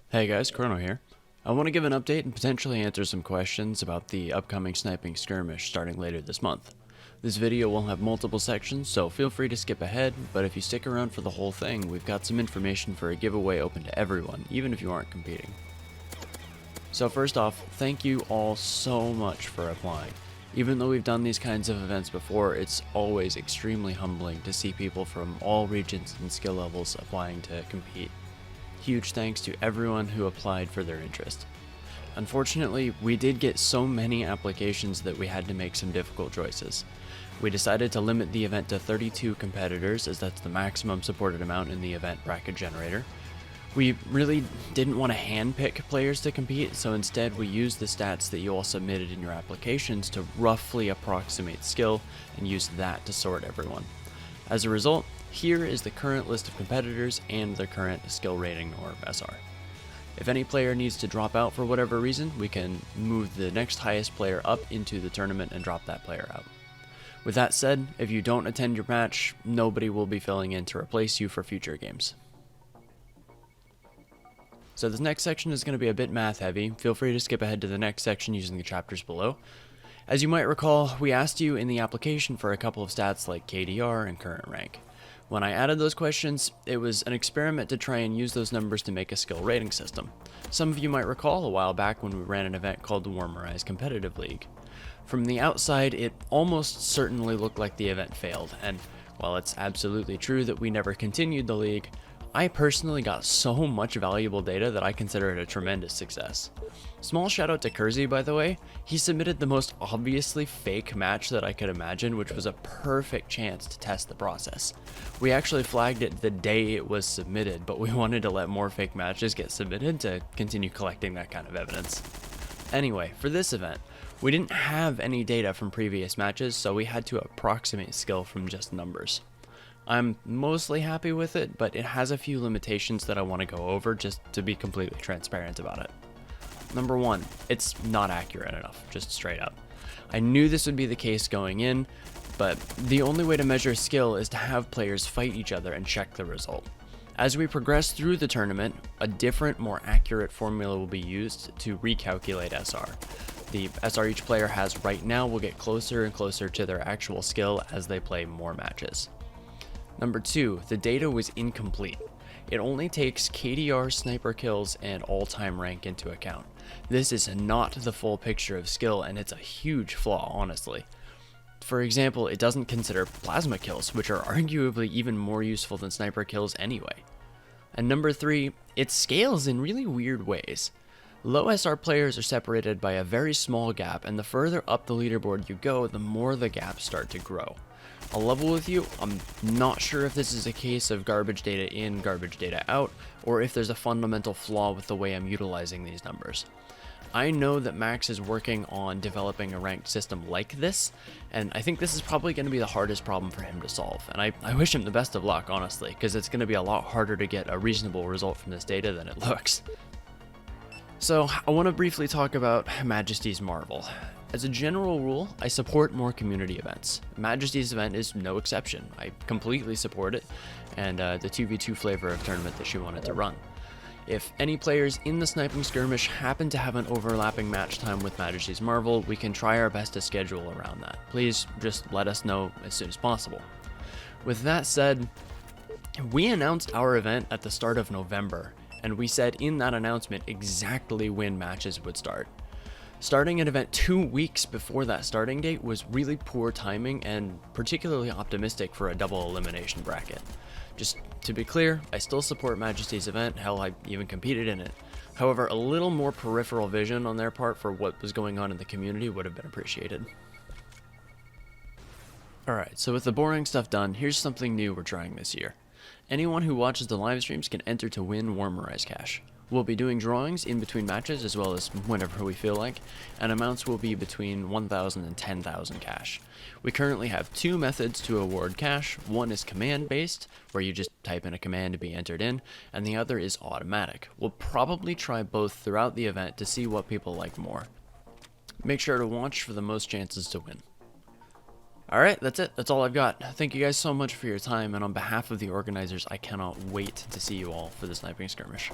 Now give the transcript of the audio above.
Hey guys, Chrono here. I want to give an update and potentially answer some questions about the upcoming Sniping Skirmish starting later this month. This video will have multiple sections, so feel free to skip ahead, but if you stick around for the whole thing, we've got some information for a giveaway open to everyone, even if you aren't competing. So first off, thank you all so much for applying. Even though we've done these kinds of events before, it's always extremely humbling to see people from all regions and skill levels applying to compete. Huge thanks to everyone who applied for their interest. Unfortunately, we did get so many applications that we had to make some difficult choices. We decided to limit the event to 32 competitors, as that's the maximum supported amount in the event bracket generator. We really didn't want to handpick players to compete, so instead we used the stats that you all submitted in your applications to roughly approximate skill and use that to sort everyone. As a result, here is the current list of competitors and their current skill rating, or SR. If any player needs to drop out for whatever reason, we can move the next highest player up into the tournament and drop that player out. With that said, if you don't attend your match, nobody will be filling in to replace you for future games. So this next section is going to be a bit math heavy. Feel free to skip ahead to the next section using the chapters below. As you might recall, we asked you in the application for a couple of stats like KDR and current rank. When I added those questions, it was an experiment to try and use those numbers to make a skill rating system. Some of you might recall a while back when we ran an event called the Warmer Eyes Competitive League. From the outside, it almost certainly looked like the event failed, and while it's absolutely true that we never continued the league, I personally got so much valuable data that I consider it a tremendous success. Small shout out to Kersey, by the way. He submitted the most obviously fake match that I could imagine, which was a perfect chance to test the process. We actually flagged it the day it was submitted, but we wanted to let more fake matches get submitted to continue collecting that kind of evidence. Anyway, for this event, we didn't have any data from previous matches, so we had to approximate skill from just numbers. I'm mostly happy with it, but it has a few limitations that I want to go over just to be completely transparent about it. Number one, it's not accurate enough, just straight up. I knew this would be the case going in, but the only way to measure skill is to have players fight each other and check the result. As we progress through the tournament, a different, more accurate formula will be used to recalculate SR. The SR each player has right now will get closer and closer to their actual skill as they play more matches. Number two, the data was incomplete. It only takes KDR, sniper kills, and all-time rank into account. This is not the full picture of skill, and it's a huge flaw, honestly. For example, it doesn't consider plasma kills, which are arguably even more useful than sniper kills anyway. And number three, it scales in really weird ways. Low SR players are separated by a very small gap, and the further up the leaderboard you go, the more the gaps start to grow. I'll level with you, I'm not sure if this is a case of garbage data in, garbage data out, or if there's a fundamental flaw with the way I'm utilizing these numbers. I know that Max is working on developing a ranked system like this, and I think this is probably going to be the hardest problem for him to solve, and I wish him the best of luck, honestly, because it's going to be a lot harder to get a reasonable result from this data than it looks. So, I want to briefly talk about Majesty's Marvel. As a general rule, I support more community events. Majesty's event is no exception. I completely support it, and the 2v2 flavor of tournament that she wanted to run. If any players in the Sniping Skirmish happen to have an overlapping match time with Majesty's Marvel, we can try our best to schedule around that. Please just let us know as soon as possible. With that said, we announced our event at the start of November, and we said in that announcement exactly when matches would start. Starting an event 2 weeks before that starting date was really poor timing and particularly optimistic for a double elimination bracket. Just to be clear, I still support Majesty's event, hell I even competed in it. However, a little more peripheral vision on their part for what was going on in the community would have been appreciated. Alright, so with the boring stuff done, here's something new we're trying this year. Anyone who watches the live streams can enter to win Warmer Eyes cash. We'll be doing drawings in between matches as well as whenever we feel like, and amounts will be between 1,000 and 10,000 cash. We currently have two methods to award cash. One is command based, where you just type in a command to be entered in, and the other is automatic. We'll probably try both throughout the event to see what people like more. Make sure to watch for the most chances to win. Alright, that's it. That's all I've got. Thank you guys so much for your time, and on behalf of the organizers, I cannot wait to see you all for the Sniping Skirmish.